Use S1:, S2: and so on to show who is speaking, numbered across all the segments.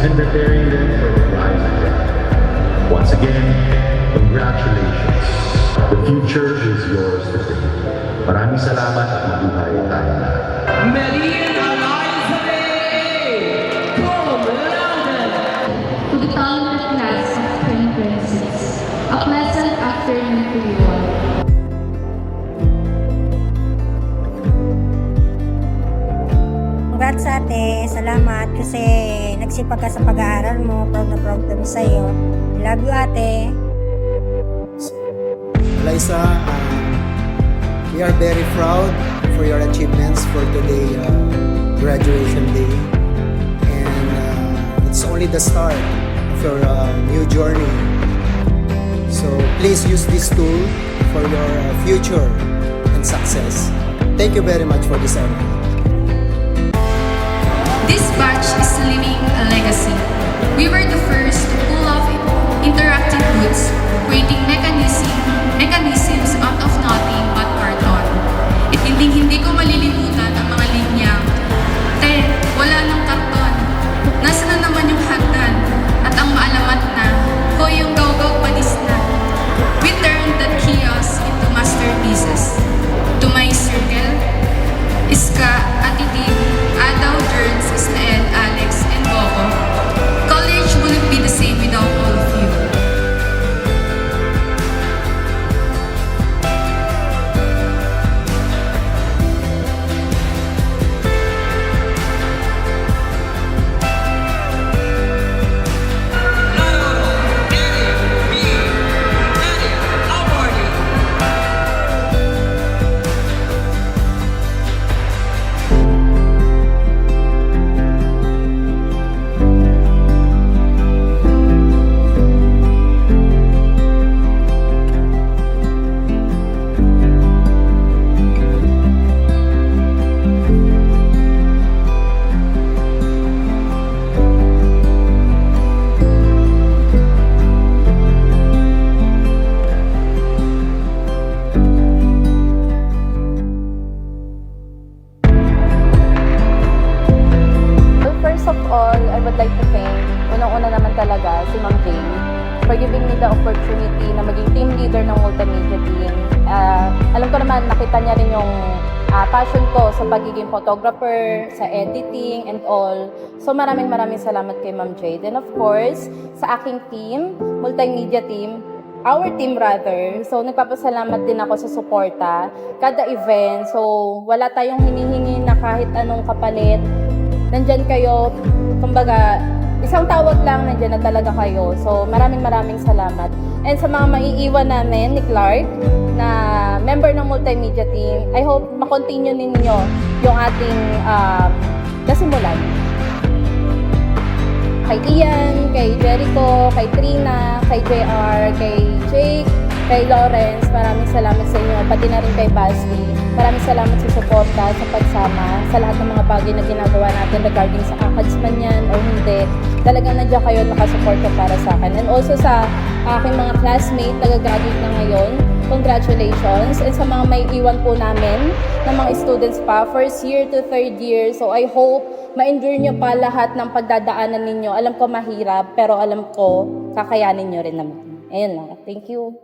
S1: And preparing them for the lives ahead. Once again, congratulations. The future is yours today. Maraming salamat at mabuhay tayo lahat.
S2: Marian Eliza cum laude.
S3: To the talented class of 2026, a pleasant afternoon to you all.
S4: Congrats ate, salamat kasi nagsipag ka sa pag-aaral mo, proud na proud kami sa'yo. Love you ate.
S5: Eliza, we are very proud for your achievements for today graduation day, and it's only the start of your new journey. So please use this tool for your future and success. Thank you very much for this honor.
S6: This batch is leaving a legacy. We were the first to pull off interactive booths, creating mechanisms out of nothing but carton. At hindi ko malilimutan ang mga linyang, wala ng karton. Nasa na naman yung hagdan? At ang maalamat na, yung gaw-gaw panis na. We turned that chaos into masterpieces. To my circle, Iska, Atitig, Adaw, Jerns, Isnael, Alex, and Bobo. College wouldn't be the same without all of you.
S7: I would like to thank, unang-una naman talaga, si Ma'am Jane for giving me the opportunity na maging team leader ng multimedia team. Alam ko naman, nakita niya rin yung passion ko sa pagiging photographer, sa editing, and all. So maraming salamat kay Ma'am Jade. And of course, sa aking team, multimedia team, our team rather. So nagpapasalamat din ako sa suporta, kada event. So wala tayong hinihingi na kahit anong kapalit. Nandyan kayo, kumbaga, isang tawag lang, nandyan na talaga kayo. So, maraming salamat. And sa mga maiiwan namin ni Clark, na member ng multimedia team, I hope makontinue ninyo yung ating nasimulan. Kay Ian, kay Jericho, kay Trina, kay JR, kay Jake, kay Lawrence, maraming salamat sa inyo. Pati na rin kay Basti. Maraming salamat sa suporta, sa pagsama, sa lahat ng mga bagay na ginagawa natin regarding sa ACADS man yan o hindi. Talagang nandiyan kayo nakasuporta para sa akin. And also sa aking mga classmate na gagraduate na ngayon, congratulations. And sa mga may iwan po namin ng mga students pa, first year to third year. So I hope ma-endure nyo pa lahat ng pagdadaanan ninyo. Alam ko mahirap, pero alam ko kakayanin nyo rin naman. Ayun lang. Thank you.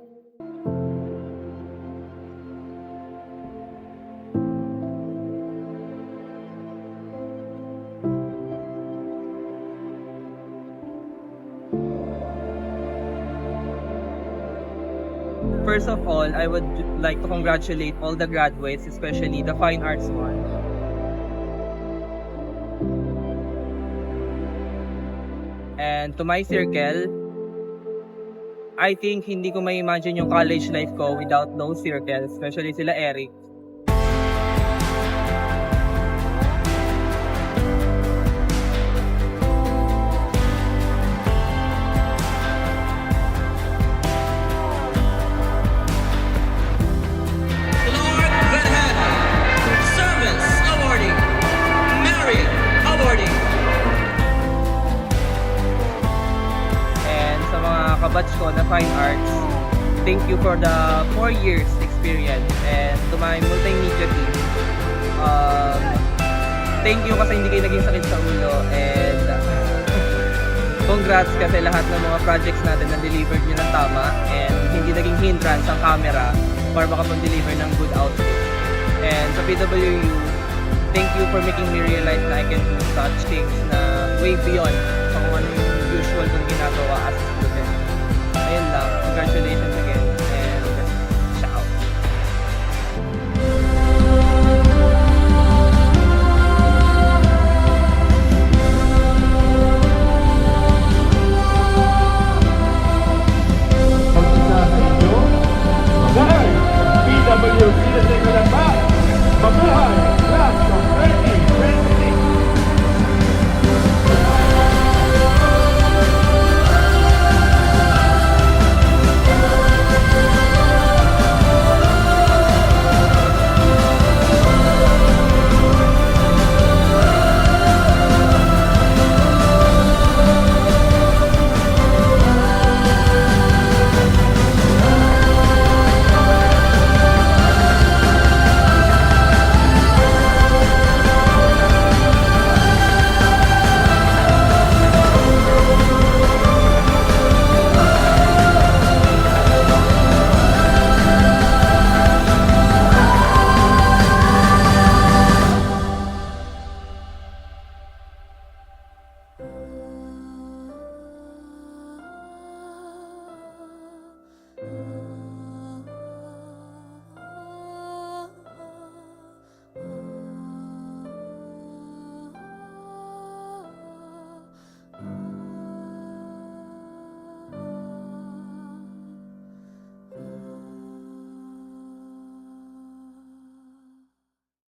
S8: First of all, I would like to congratulate all the graduates, especially the Fine Arts one. And to my circle, I think hindi ko may imagine yung college life ko without those circles, especially sila Eric.
S2: Clark Van Hatten, Service Awarding, Marion Awarding.
S8: And sa mga kabatch ko na fine arts, thank you for the 4 years experience. And to my multimedia team, thank you kasi hindi kayo naging sakit sa ulo. And congrats kasi lahat ng mga projects natin na delivered nyo ng tama and hindi naging hindrance ang camera para makapag-deliver ng good output. And sa PWU, thank you for making me realize na I can do such things na way beyond sa kung ano yung usual kong ginagawa as a student. Ayun lang, congratulations